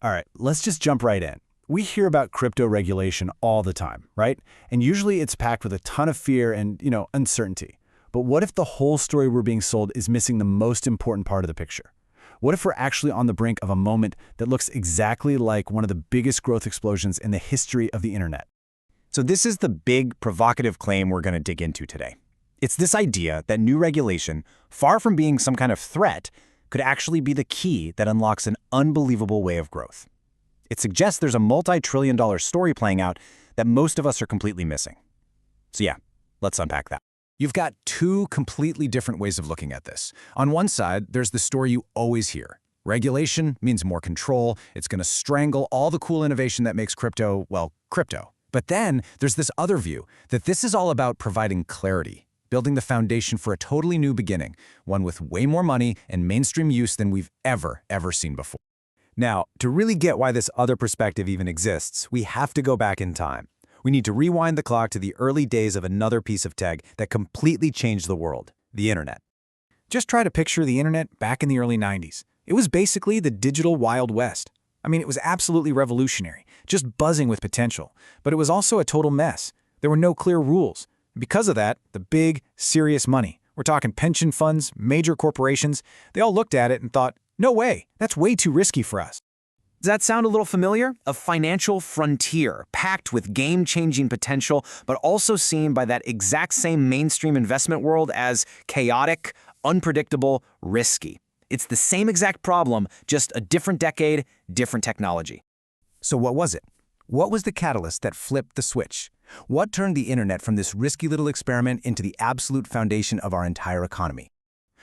All right, let's just jump right in. We hear about crypto regulation all the time, right? And usually it's packed with a ton of fear and, uncertainty. But what if the whole story we're being sold is missing the most important part of the picture? What if we're actually on the brink of a moment that looks exactly like one of the biggest growth explosions in the history of the internet? So this is the big, provocative claim we're going to dig into today. It's this idea that new regulation, far from being some kind of threat, could actually be the key that unlocks an unbelievable way of growth. It suggests there's a multi-trillion-dollar story playing out that most of us are completely missing. So yeah, let's unpack that. You've got two completely different ways of looking at this. On one side, there's the story you always hear. Regulation means more control. It's going to strangle all the cool innovation that makes crypto, well, crypto. But then there's this other view that this is all about providing clarity, building the foundation for a totally new beginning, one with way more money and mainstream use than we've ever seen before. Now, to really get why this other perspective even exists, we have to go back in time. We need to rewind the clock to the early days of another piece of tech that completely changed the world, the internet. Just try to picture the internet back in the early 90s. It was basically the digital Wild West. I mean, it was absolutely revolutionary, just buzzing with potential. But it was also a total mess. There were no clear rules. Because of that, the big, serious money, we're talking pension funds, major corporations, they all looked at it and thought, no way, that's way too risky for us. Does that sound a little familiar? A financial frontier, packed with game-changing potential, but also seen by that exact same mainstream investment world as chaotic, unpredictable, risky. It's the same exact problem, just a different decade, different technology. So what was it? What was the catalyst that flipped the switch? What turned the internet from this risky little experiment into the absolute foundation of our entire economy?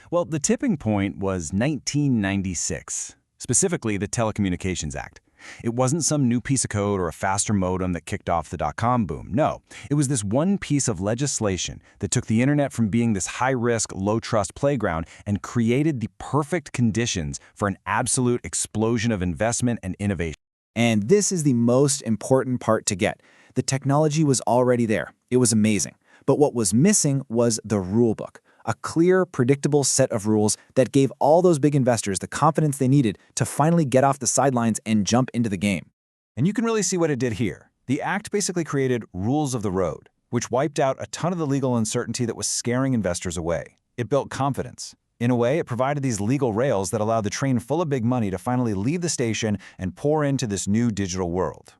Well, the tipping point was 1996, specifically the Telecommunications Act. It wasn't some new piece of code or a faster modem that kicked off the dot-com boom. No, it was this one piece of legislation that took the internet from being this high-risk, low-trust playground and created the perfect conditions for an absolute explosion of investment and innovation. And this is the most important part to get. The technology was already there. It was amazing. But what was missing was the rulebook. A clear, predictable set of rules that gave all those big investors the confidence they needed to finally get off the sidelines and jump into the game. And you can really see what it did here. The act basically created rules of the road, which wiped out a ton of the legal uncertainty that was scaring investors away. It built confidence. In a way, it provided these legal rails that allowed the train full of big money to finally leave the station and pour into this new digital world.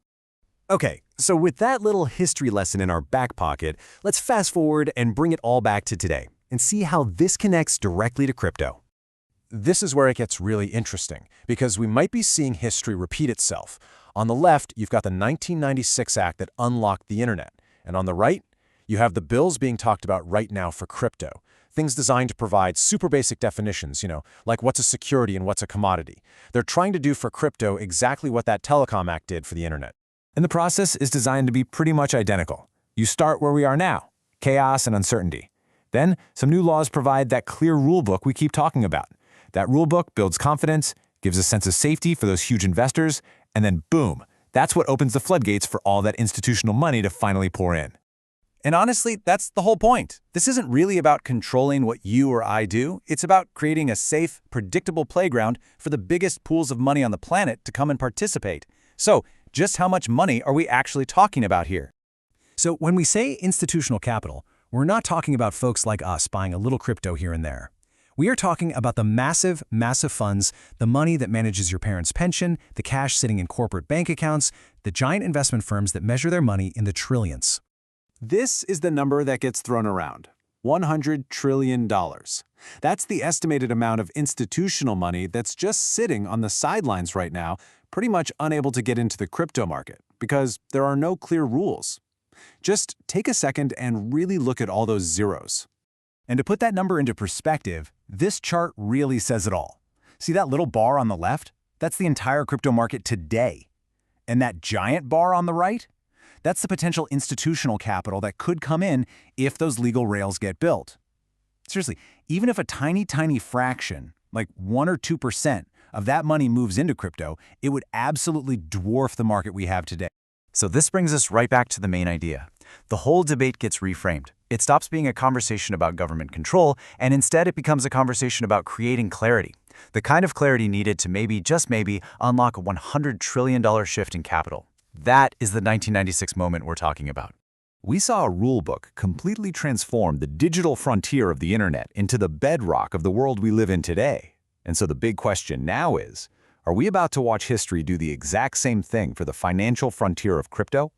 Okay, so with that little history lesson in our back pocket, let's fast forward and bring it all back to today and see how this connects directly to crypto. This is where it gets really interesting, because we might be seeing history repeat itself. On the left, you've got the 1996 Act that unlocked the internet. And on the right, you have the bills being talked about right now for crypto. Things designed to provide super basic definitions, like what's a security and what's a commodity. They're trying to do for crypto exactly what that Telecom Act did for the internet. And the process is designed to be pretty much identical. You start where we are now, chaos and uncertainty. Then, some new laws provide that clear rulebook we keep talking about. That rulebook builds confidence, gives a sense of safety for those huge investors, and then boom, that's what opens the floodgates for all that institutional money to finally pour in. And honestly, that's the whole point. This isn't really about controlling what you or I do. It's about creating a safe, predictable playground for the biggest pools of money on the planet to come and participate. So, just how much money are we actually talking about here? So when we say institutional capital, we're not talking about folks like us buying a little crypto here and there. We are talking about the massive, massive funds, the money that manages your parents' pension, the cash sitting in corporate bank accounts, the giant investment firms that measure their money in the trillions. This is the number that gets thrown around. $100 trillion. That's the estimated amount of institutional money that's just sitting on the sidelines right now, pretty much unable to get into the crypto market, because there are no clear rules. Just take a second and really look at all those zeros. And to put that number into perspective, this chart really says it all. See that little bar on the left? That's the entire crypto market today. And that giant bar on the right? That's the potential institutional capital that could come in if those legal rails get built. Seriously, even if a tiny, tiny fraction, like 1 or 2% of that money moves into crypto, it would absolutely dwarf the market we have today. So this brings us right back to the main idea. The whole debate gets reframed. It stops being a conversation about government control, and instead it becomes a conversation about creating clarity. The kind of clarity needed to maybe, just maybe, unlock a $100 trillion shift in capital. That is the 1996 moment we're talking about. We saw a rulebook completely transform the digital frontier of the internet into the bedrock of the world we live in today. And so the big question now is, are we about to watch history do the exact same thing for the financial frontier of crypto?